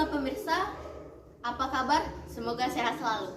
Baiklah pemirsa, apa kabar? Semoga sehat selalu.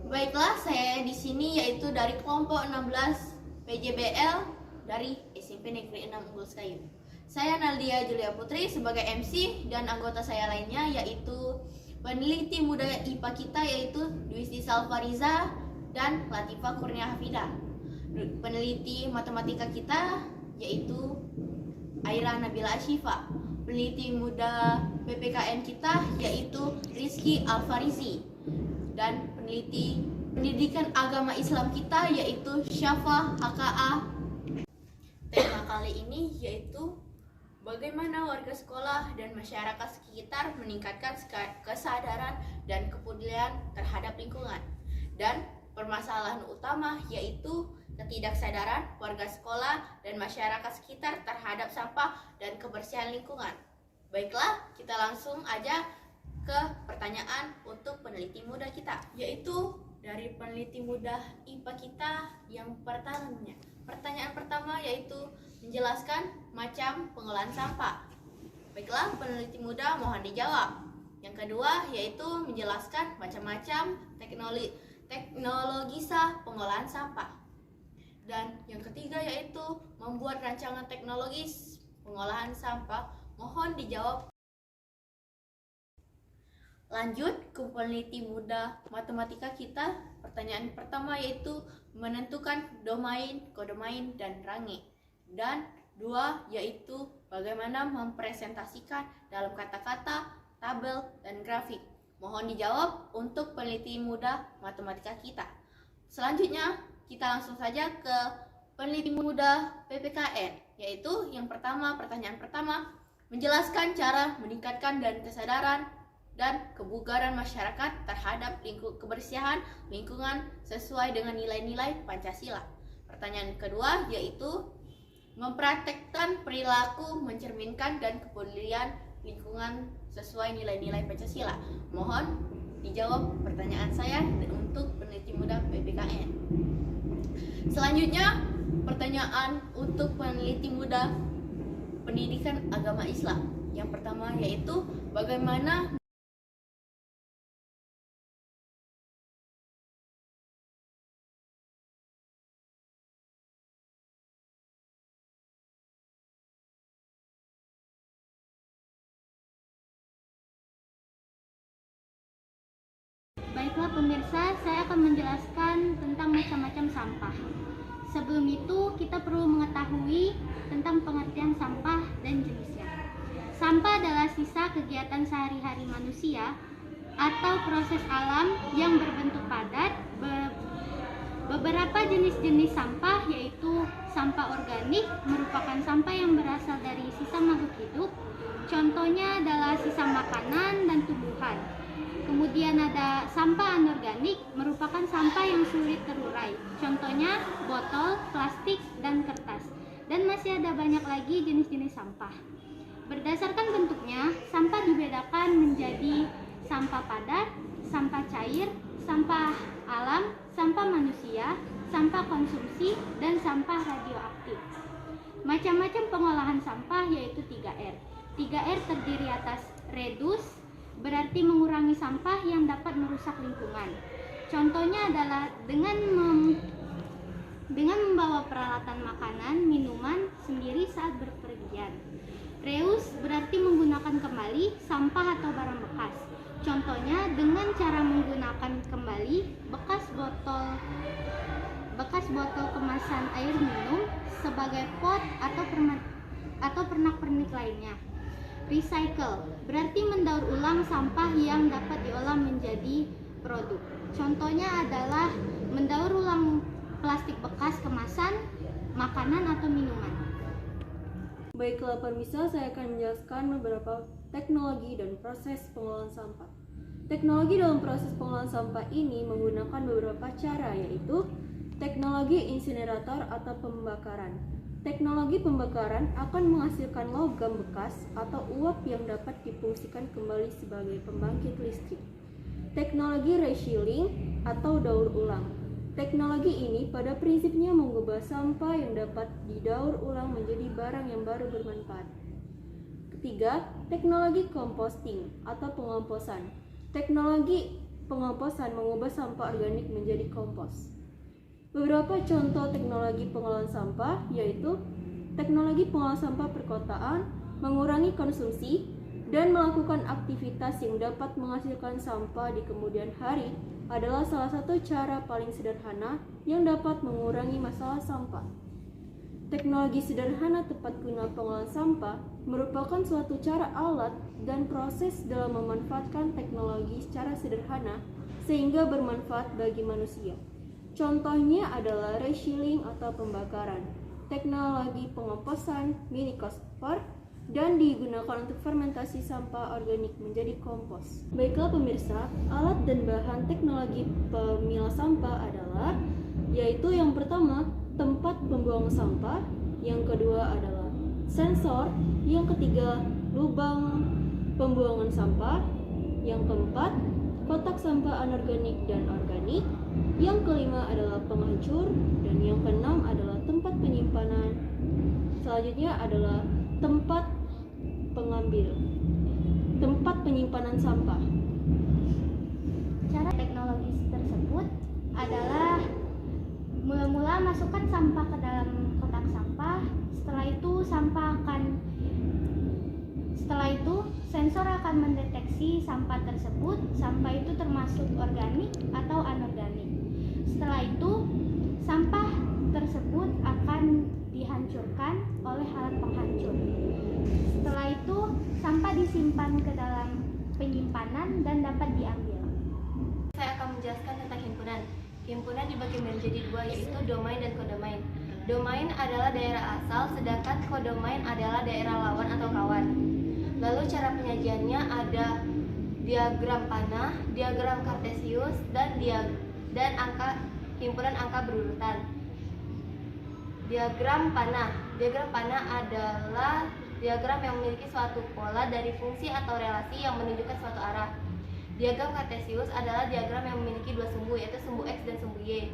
Baiklah, saya di sini yaitu dari kelompok 16 PJBL dari SMP Negeri 6 Unggul Sekayu. Saya Naldia Julia Putri sebagai MC dan anggota saya lainnya yaitu peneliti muda IPA kita yaitu Dwisti Salvariza dan Latifah Kurnia Hafidah. Peneliti matematika kita yaitu Aira Nabila Ashifa. Peneliti muda PPKN kita yaitu Rizky Alfarizi. Dan peneliti pendidikan agama Islam kita yaitu Syafa HKA. Tema kali ini yaitu bagaimana warga sekolah dan masyarakat sekitar meningkatkan kesadaran dan kepedulian terhadap lingkungan. Dan permasalahan utama yaitu ketidaksadaran warga sekolah dan masyarakat sekitar terhadap sampah dan kebersihan lingkungan. Baiklah, kita langsung aja ke pertanyaan untuk peneliti muda kita, yaitu dari peneliti muda IPA kita yang pertamanya. Pertanyaan pertama yaitu menjelaskan macam pengolahan sampah. Baiklah, peneliti muda mohon dijawab. Yang kedua yaitu menjelaskan macam-macam teknologisa pengolahan sampah. Dan yang ketiga yaitu membuat rancangan teknologis pengolahan sampah. Mohon dijawab. Lanjut ke peneliti muda matematika kita. Pertanyaan pertama yaitu menentukan domain, kodomain, dan range. Dan dua yaitu bagaimana mempresentasikan dalam kata-kata, tabel, dan grafik. Mohon dijawab untuk peneliti muda matematika kita. Selanjutnya kita langsung saja ke peneliti muda PPKN, yaitu yang pertama, pertanyaan pertama, menjelaskan cara meningkatkan dan kesadaran dan kebugaran masyarakat terhadap kebersihan lingkungan sesuai dengan nilai-nilai Pancasila. Pertanyaan kedua yaitu mempraktekkan perilaku mencerminkan dan kepedulian lingkungan sesuai nilai-nilai Pancasila. Mohon dijawab pertanyaan saya untuk peneliti muda PPKN. Selanjutnya, pertanyaan untuk peneliti muda pendidikan agama Islam. Yang pertama yaitu bagaimana Baiklah pemirsa, saya akan menjelaskan tentang macam-macam sampah. Sebelum itu, kita perlu mengetahui tentang pengertian sampah dan jenisnya. Sampah adalah sisa kegiatan sehari-hari manusia atau proses alam yang berbentuk padat. Beberapa jenis-jenis sampah yaitu sampah organik merupakan sampah yang berasal dari sisa makhluk hidup. Contohnya adalah sisa makanan dan tumbuhan. Kemudian ada sampah anorganik, merupakan sampah yang sulit terurai. Contohnya botol, plastik, dan kertas. Dan masih ada banyak lagi jenis-jenis sampah. Berdasarkan bentuknya, sampah dibedakan menjadi sampah padat, sampah cair, sampah alam, sampah manusia, sampah konsumsi, dan sampah radioaktif. Macam-macam pengolahan sampah yaitu 3R. 3R terdiri atas reduce, berarti mengurangi sampah yang dapat merusak lingkungan. Contohnya adalah dengan membawa peralatan makanan, minuman sendiri saat berpergian. Reuse berarti menggunakan kembali sampah atau barang bekas. Contohnya dengan cara menggunakan kembali bekas botol kemasan air minum sebagai pot atau pernak-pernik lainnya. Recycle berarti mendaur ulang sampah yang dapat diolah menjadi produk. Contohnya adalah mendaur ulang plastik bekas kemasan, makanan atau minuman. Baiklah pemirsa, saya akan menjelaskan beberapa teknologi dan proses pengolahan sampah. Teknologi dalam proses pengolahan sampah ini menggunakan beberapa cara, yaitu teknologi insinerator atau pembakaran. Teknologi pembakaran akan menghasilkan logam bekas atau uap yang dapat difungsikan kembali sebagai pembangkit listrik. Teknologi recycling atau daur ulang. Teknologi ini pada prinsipnya mengubah sampah yang dapat didaur ulang menjadi barang yang baru bermanfaat. Ketiga, teknologi composting atau pengomposan. Teknologi pengomposan mengubah sampah organik menjadi kompos. Beberapa contoh teknologi pengolahan sampah yaitu teknologi pengolahan sampah perkotaan, mengurangi konsumsi, dan melakukan aktivitas yang dapat menghasilkan sampah di kemudian hari adalah salah satu cara paling sederhana yang dapat mengurangi masalah sampah. Teknologi sederhana tepat guna pengolahan sampah merupakan suatu cara alat dan proses dalam memanfaatkan teknologi secara sederhana sehingga bermanfaat bagi manusia. Contohnya adalah recycling atau pembakaran, teknologi pengomposan milik Kospor, dan digunakan untuk fermentasi sampah organik menjadi kompos. Baiklah pemirsa, alat dan bahan teknologi pemilah sampah adalah yaitu yang pertama tempat pembuangan sampah, yang kedua adalah sensor, yang ketiga lubang pembuangan sampah, yang keempat kotak sampah anorganik dan organik, yang kelima adalah penghancur, dan yang keenam adalah tempat penyimpanan. Selanjutnya adalah tempat penyimpanan sampah. Cara teknologi tersebut adalah mula-mula masukkan sampah ke dalam kotak sampah. Setelah itu sensor akan mendeteksi sampah tersebut, sampah itu termasuk organik atau anorganik. Setelah itu sampah tersebut akan dihancurkan oleh alat penghancur. Setelah itu sampah disimpan ke dalam penyimpanan dan dapat diambil. Saya akan menjelaskan tentang himpunan. Himpunan dibagi menjadi dua, yaitu domain dan kodomain. Domain adalah daerah asal, sedangkan kodomain adalah daerah lawan atau kawan. Lalu cara penyajiannya ada diagram panah, diagram kartesius, dan himpunan angka berurutan. Diagram panah adalah diagram yang memiliki suatu pola dari fungsi atau relasi yang menunjukkan suatu arah. Diagram kartesius adalah diagram yang memiliki dua sumbu, yaitu sumbu X dan sumbu Y.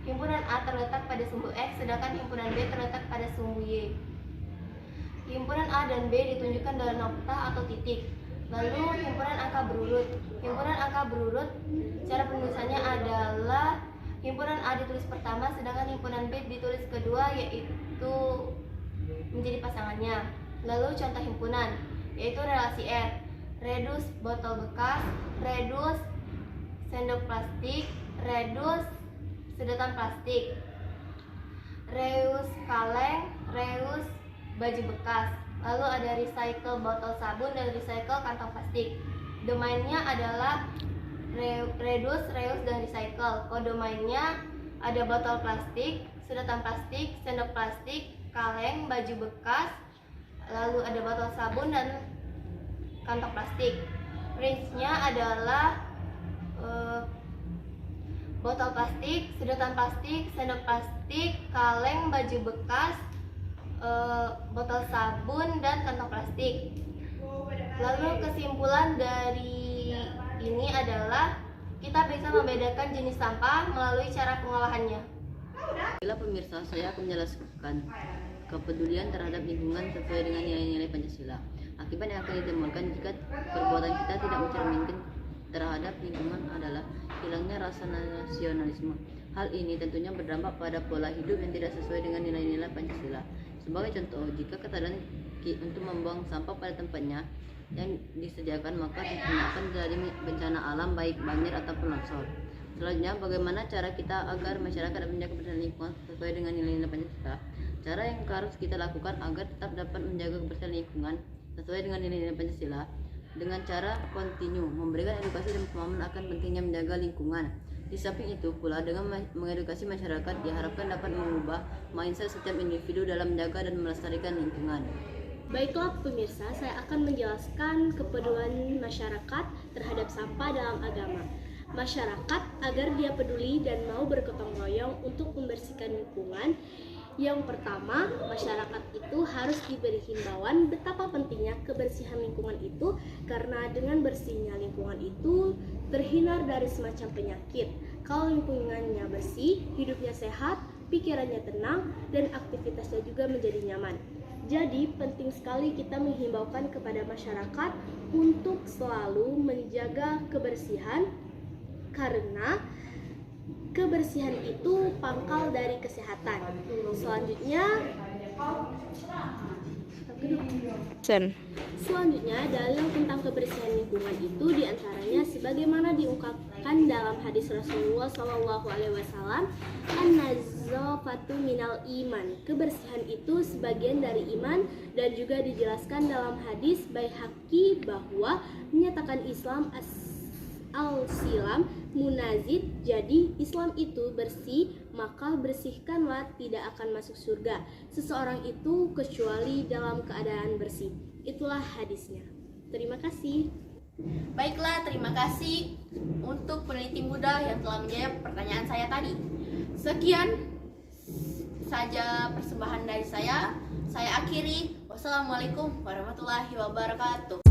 Himpunan A terletak pada sumbu X, sedangkan himpunan B terletak pada sumbu Y. Himpunan A dan B ditunjukkan dalam nokta atau titik. Lalu himpunan angka berurut. Himpunan angka berurut, cara penulisannya adalah himpunan A ditulis pertama, sedangkan himpunan B ditulis kedua, yaitu menjadi pasangannya. Lalu contoh himpunan, yaitu relasi R. Redus botol bekas, redus sendok plastik, redus sedotan plastik, reus kaleng, reus baju bekas. Lalu ada recycle botol sabun dan recycle kantong plastik. Domainnya adalah redus, reus, dan recycle. Kodomainnya ada botol plastik, sedotan plastik, sendok plastik, kaleng, baju bekas, lalu ada botol sabun dan kantong plastik. Range-nya adalah botol plastik, sedotan plastik, sendok plastik, kaleng, baju bekas, botol sabun, dan kantong plastik. Lalu kesimpulan dari ini adalah kita bisa membedakan jenis sampah melalui cara pengolahannya. Bila pemirsa, saya akan menjelaskan kepedulian terhadap lingkungan sesuai dengan nilai-nilai Pancasila. Akibat yang akan ditemukan jika perbuatan kita tidak mencerminkan terhadap lingkungan adalah hilangnya rasa nasionalisme. Hal ini tentunya berdampak pada pola hidup yang tidak sesuai dengan nilai-nilai Pancasila. Sebagai contoh, jika kesadaran untuk membuang sampah pada tempatnya yang disediakan, maka tentunya akan terjadi bencana alam baik banjir ataupun longsor. Selanjutnya, bagaimana cara kita agar masyarakat dapat menjaga kebersihan lingkungan sesuai dengan nilai-nilai Pancasila? Cara yang harus kita lakukan agar tetap dapat menjaga kebersihan lingkungan sesuai dengan nilai-nilai Pancasila dengan cara kontinu memberikan edukasi dan pemahaman akan pentingnya menjaga lingkungan. Di samping itu pula, dengan mengedukasi masyarakat diharapkan dapat mengubah mindset setiap individu dalam menjaga dan melestarikan lingkungan. Baiklah pemirsa, saya akan menjelaskan kepedulian masyarakat terhadap sampah dalam agama. Masyarakat agar dia peduli dan mau bergotong royong untuk membersihkan lingkungan. Yang pertama, masyarakat itu harus diberi himbauan betapa pentingnya kebersihan lingkungan itu, karena dengan bersihnya lingkungan itu terhindar dari semacam penyakit. Kalau lingkungannya bersih, hidupnya sehat, pikirannya tenang, dan aktivitasnya juga menjadi nyaman. Jadi penting sekali kita menghimbaukan kepada masyarakat untuk selalu menjaga kebersihan, karena kebersihan itu pangkal dari kesehatan. Selanjutnya, dalil tentang kebersihan lingkungan itu diantaranya sebagaimana diungkapkan dalam hadis Rasulullah SAW, an-nazafatu minal iman. Kebersihan itu sebagian dari iman, dan juga dijelaskan dalam hadis Baihaqi bahwa menyatakan Islam al-silam munazid, jadi Islam itu bersih, maka bersihkanlah, tidak akan masuk surga seseorang itu kecuali dalam keadaan bersih. Itulah hadisnya. Terima kasih. Baiklah, terima kasih untuk peneliti muda yang telah menjawab pertanyaan saya tadi. Sekian saja persembahan dari saya. Saya akhiri. Wassalamualaikum warahmatullahi wabarakatuh.